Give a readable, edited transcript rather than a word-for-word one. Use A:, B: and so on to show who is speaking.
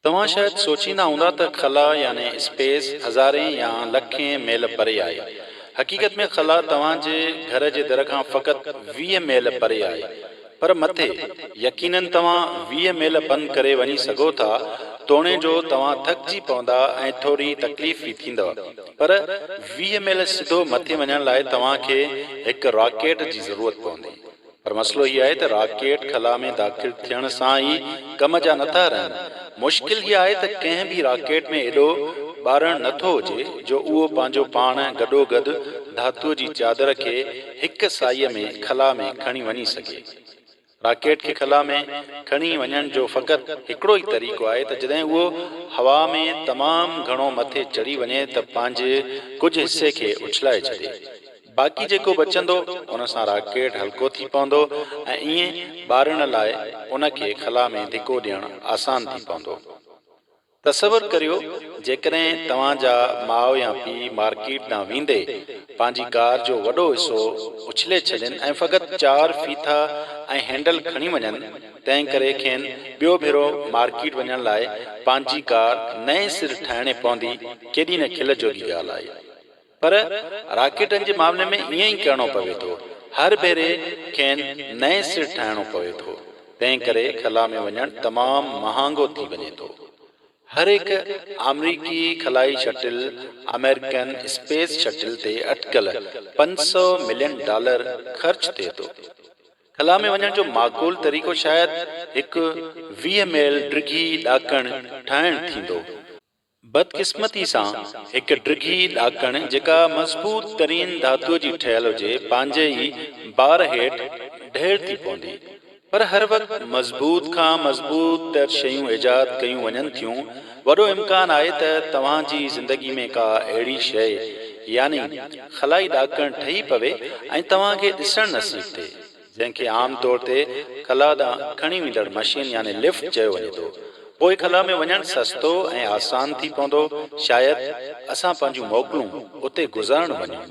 A: तव्हां शायद सोचींदा हूंदा त खला यानी स्पेस हज़ारें या लखें मेल परे आहे। हक़ीक़त में खला तव्हांजे घर जे दर खां फ़क़ति 20 मेल परे आहे। पर मथे यकीनन तव्हां 20 मेल पंधु करे वञी सघो था, तोणे जो तव्हां थकिजी पवंदा ऐं थोरी तकलीफ़ बि थींदव। पर 20 मेल सिधो मथे वञण लाइ तव्हांखे हिकु रॉकेट जी ज़रूरत पवंदी। पर मसलो इहो आहे त रॉकेट खला में दाख़िल थियण सां ई कम जा नथा रहनि। मुश्किल इहा आहे त कंहिं बि रॉकेट में एॾो ॿारणु नथो हुजे जो उहो पंहिंजो पाण गॾोगॾु धातुअ जी चादर खे हिकु साईअ में खला में खणी वञी सघे। रॉकेट खे खला में खणी वञण जो फ़क़ति हिकिड़ो ई तरीक़ो आहे त जॾहिं उहो हवा में तमामु घणो मथे चढ़ी वञे त पंहिंजे कुझु हिसे खे उछलाए छॾे। बाक़ी जेको बचंदो उन सां रॉकेट हल्को थी पवंदो ऐं ईअं ॿारण लाइ उनखे खला में धिको ॾियणु आसान थी पवंदो। तसवुरु करियो जेकॾहिं तव्हांजा माउ या पीउ मार्केट ॾांहुं वेंदे पंहिंजी कार जो वॾो हिसो उछले छॾनि ऐं फ़क़ति 4 फीथा ऐं हैंडल खणी वञनि, तंहिं करे खेनि ॿियो भेरो मार्केट वञण लाइ पंहिंजी कार नए सिर ठाहिणी पवंदी, केॾी न खिल जो बि ॻाल्हि आहे। पर रॉकेटनि जे मामले में ईअं ई करिणो पवे थो। हर भेरे खेनि नए सिर ठाहिणो पवे थो, तंहिं करे खला में वञणु तमामु महांगो थी वञे थो। हर एक अमरीकी खलाई शटल अमेरिकन स्पेस शटल ते अटकल $500 मिलियन ख़र्च थिए थो। खला में वञण जो माक़ूल तरीक़ो शायदि हिकु 20 मेल डिघी ॾाकण ठाहिणु थींदो। बदकिस्मती सां हिकु डिघी ॾाकण जेका मज़बूत तरीन धातुअ जी ठहियल हुजे पंहिंजे ई बार हेठि ढेर थी पवंदी। पर हर वक़्तु मज़बूत खां मज़बूत तर शयूं ईजाद कयूं वञनि थियूं। वॾो इम्कान आहे त तव्हांजी ज़िंदगी में का अहिड़ी शइ यानी खलाई ॾाकण ठही पवे ऐं तव्हांखे ॾिसणु नसीब थिए, जंहिंखे आम तौर ते खला ॾांहुं खणी वेंदड़ मशीन यानी लिफ्ट चयो वञे थो। पोइ खला में वञणु सस्तो ऐं आसान थी पवंदो। शायदि असां पंहिंजूं मोकलूं उते गुज़ारणु वञूं।